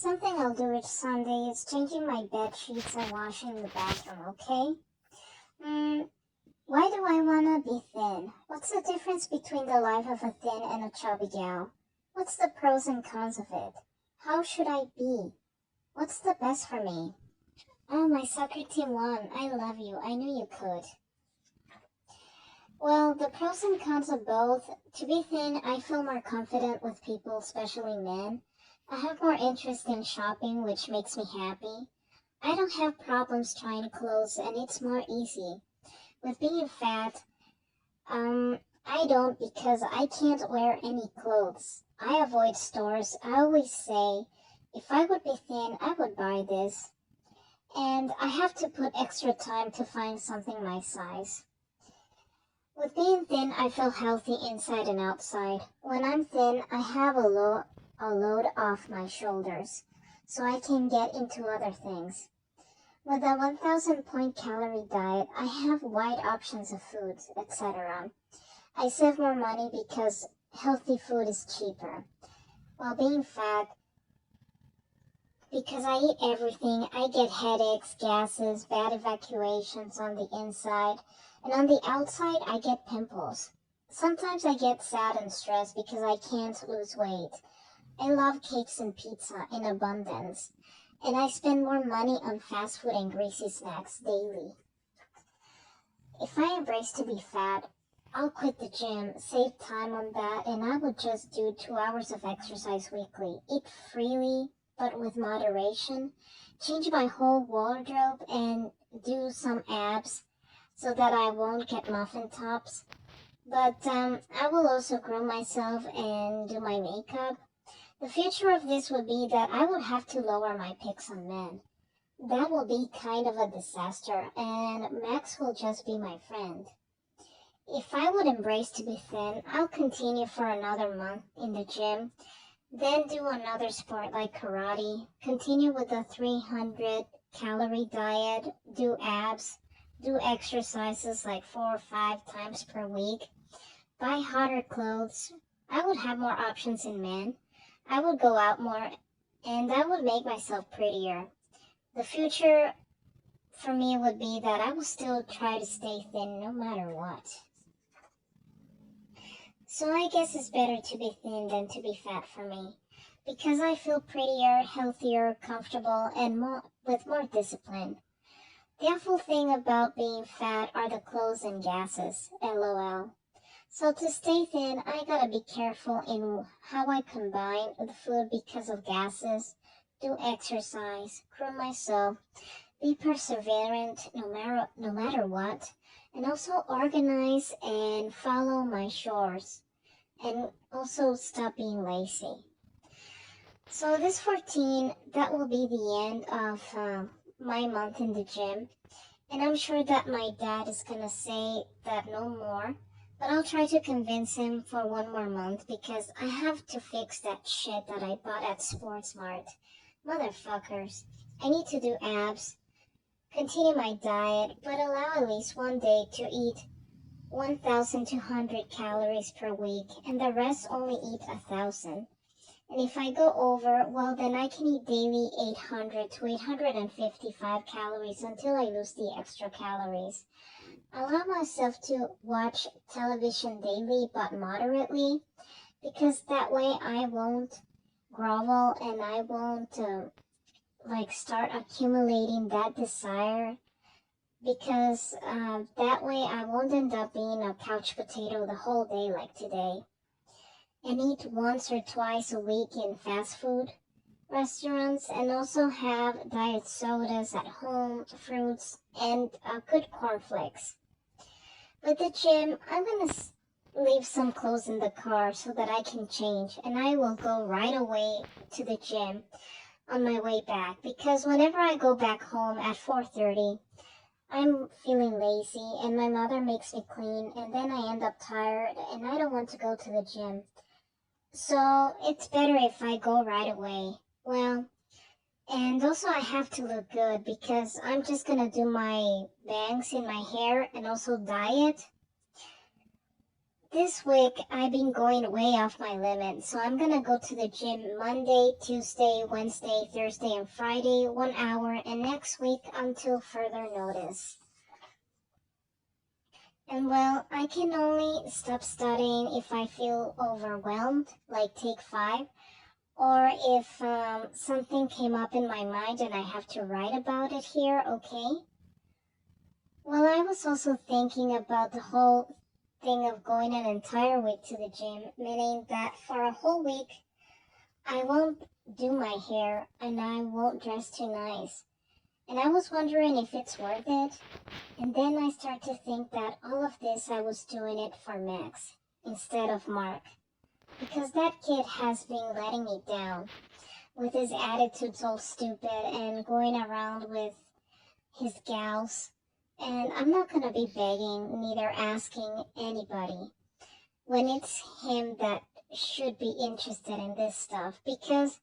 Something I'll do each Sunday is changing my bed sheets and washing the bathroom, okay? Why do I wanna be thin? What's the difference between the life of a thin and a chubby gal? What's the pros and cons of it? How should I be? What's the best for me? Oh, my soccer team won. I love you. I knew you could. Well, the pros and cons of both. To be thin, I feel more confident with people, especially men. I have more interest in shopping, which makes me happy. I don't have problems trying clothes, and it's more easy. With being fat, I don't because I can't wear any clothes. I avoid stores. I always say, if I would be thin, I would buy this. And I have to put extra time to find something my size. With being thin, I feel healthy inside and outside. When I'm thin, I have a load off my shoulders, so I can get into other things. With a 1000 point calorie diet, I have wide options of foods, etc. I save more money because healthy food is cheaper. While being fat, because I eat everything, I get headaches, gases, bad evacuations on the inside, and on the outside, I get pimples. Sometimes I get sad and stressed because I can't lose weight. I love cakes and pizza in abundance, and I spend more money on fast food and greasy snacks daily. If I embrace to be fat, I'll quit the gym, save time on that, and I would just do 2 hours of exercise weekly, eat freely, but with moderation, change my whole wardrobe, and do some abs so that I won't get muffin tops. But I will also groom myself and do my makeup. The future of this would be that I would have to lower my pics on men. That will be kind of a disaster, and Max will just be my friend. If I would embrace to be thin, I'll continue for another month in the gym, then do another sport like karate, continue with the 300 calorie diet, do abs, do exercises like 4 or 5 times per week, buy hotter clothes. I would have more options in men. I would go out more, and I would make myself prettier. The future for me would be that I will still try to stay thin no matter what. So I guess it's better to be thin than to be fat for me, because I feel prettier, healthier, comfortable, and with more discipline. The awful thing about being fat are the clothes and gases, lol. So to stay thin, I gotta be careful in how I combine the food because of gases, do exercise, groom myself, be perseverant no matter what, and also organize and follow my chores, and also stop being lazy. So this 14, that will be the end of my month in the gym, and I'm sure that my dad is gonna say that no more, but I'll try to convince him for one more month because I have to fix that shit that I bought at SportsMart. Motherfuckers. I need to do abs, continue my diet, but allow at least one day to eat 1,200 calories per week, and the rest only eat 1,000. And if I go over, well, then I can eat daily 800 to 855 calories until I lose the extra calories. Allow myself to watch television daily but moderately, because that way I won't grovel and I won't start accumulating that desire, because that way I won't end up being a couch potato the whole day like today. And eat once or twice a week in fast food restaurants, and also have diet sodas at home, fruits, and good cornflakes. With the gym, I'm gonna leave some clothes in the car so that I can change, and I will go right away to the gym on my way back, because whenever I go back home at 4:30, I'm feeling lazy and my mother makes me clean, and then I end up tired and I don't want to go to the gym. So it's better if I go right away. Well, and also I have to look good because I'm just gonna do my bangs in my hair and also dye it. This week, I've been going way off my limit, so I'm gonna go to the gym Monday, Tuesday, Wednesday, Thursday, and Friday, 1 hour, and next week until further notice. And well, I can only stop studying if I feel overwhelmed, like take 5, or if something came up in my mind and I have to write about it here, okay? Well, I was also thinking about the whole thing of going an entire week to the gym, meaning that for a whole week, I won't do my hair and I won't dress too nice. And I was wondering if it's worth it. And then I start to think that all of this I was doing it for Max instead of Mark. Because that kid has been letting me down with his attitudes all stupid and going around with his gals. And I'm not gonna be begging, neither asking anybody when it's him that should be interested in this stuff, because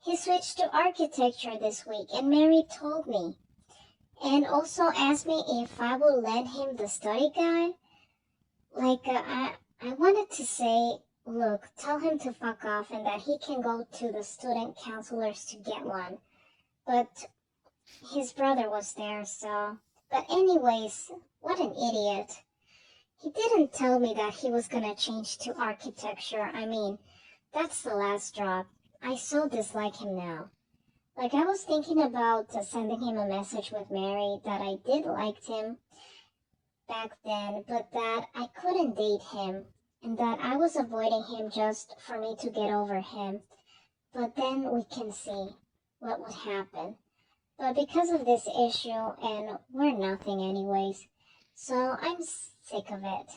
he switched to architecture this week and Mary told me, and also asked me if I will lend him the study guide. I wanted to say, look, tell him to fuck off and that he can go to the student counselors to get one. But his brother was there, so. But anyways, what an idiot. He didn't tell me that he was gonna change to architecture. I mean, that's the last drop. I so dislike him now. Like, I was thinking about sending him a message with Mary that I did like him back then, but that I couldn't date him, and that I was avoiding him just for me to get over him. But then we can see what would happen. But because of this issue, and we're nothing anyways, so I'm sick of it.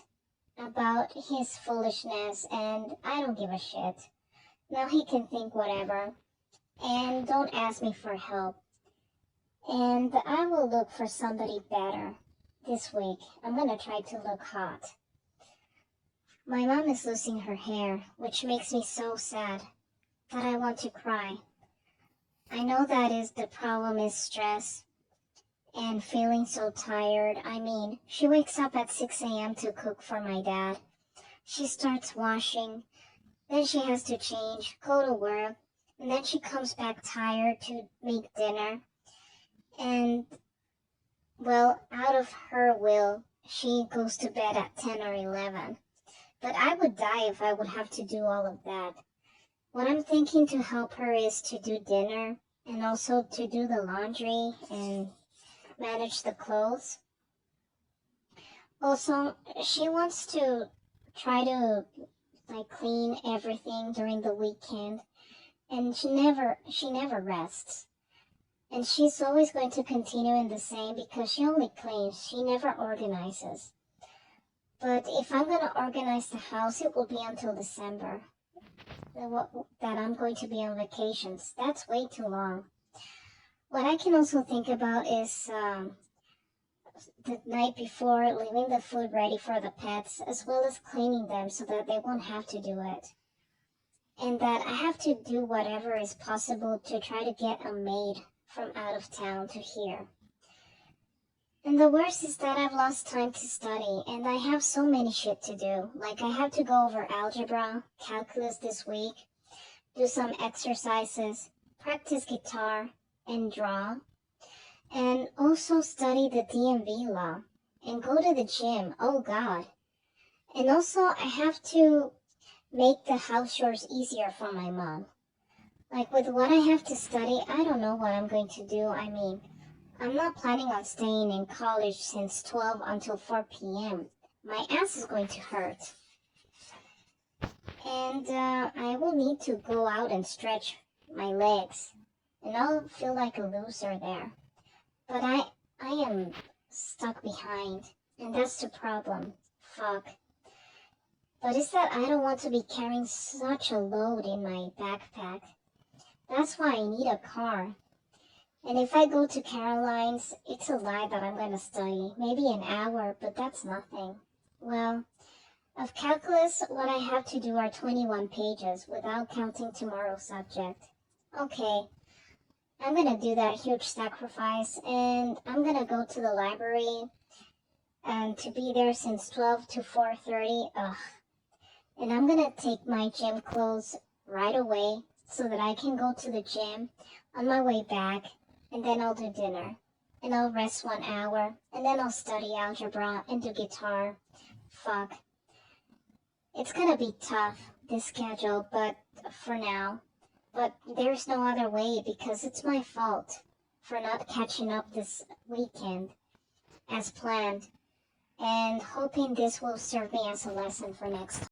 About his foolishness, and I don't give a shit. Now he can think whatever. And don't ask me for help. And I will look for somebody better this week. I'm gonna try to look hot. My mom is losing her hair, which makes me so sad that I want to cry. I know that is the problem is stress and feeling so tired. I mean, she wakes up at 6 a.m. to cook for my dad. She starts washing, then she has to change, go to work, and then she comes back tired to make dinner. And, well, out of her will, she goes to bed at 10 or 11. But I would die if I would have to do all of that. What I'm thinking to help her is to do dinner and also to do the laundry and manage the clothes. Also, she wants to try to clean everything during the weekend, and she never rests. And she's always going to continue in the same because she only cleans, she never organizes. But if I'm going to organize the house, it will be until December that I'm going to be on vacations. That's way too long. What I can also think about is the night before, leaving the food ready for the pets, as well as cleaning them so that they won't have to do it. And that I have to do whatever is possible to try to get a maid from out of town to here. And the worst is that I've lost time to study, and I have so many shit to do. Like, I have to go over algebra, calculus this week, do some exercises, practice guitar, and draw, and also study the DMV law, and go to the gym, oh god. And also, I have to make the house chores easier for my mom. Like, with what I have to study, I don't know what I'm going to do. I mean, I'm not planning on staying in college since 12 until 4 p.m. My ass is going to hurt. And I will need to go out and stretch my legs. And I'll feel like a loser there. But I am stuck behind. And that's the problem. Fuck. But it's that I don't want to be carrying such a load in my backpack. That's why I need a car. And if I go to Caroline's, it's a lie that I'm going to study. Maybe an hour, but that's nothing. Well, of calculus, what I have to do are 21 pages without counting tomorrow's subject. Okay, I'm going to do that huge sacrifice, and I'm going to go to the library and to be there since 12 to 4:30. Ugh, And I'm gonna take my gym clothes right away so that I can go to the gym on my way back, and then I'll do dinner. And I'll rest 1 hour, and then I'll study algebra and do guitar. Fuck. It's gonna be tough, this schedule, but for now. But there's no other way because it's my fault for not catching up this weekend as planned, and hoping this will serve me as a lesson for next time.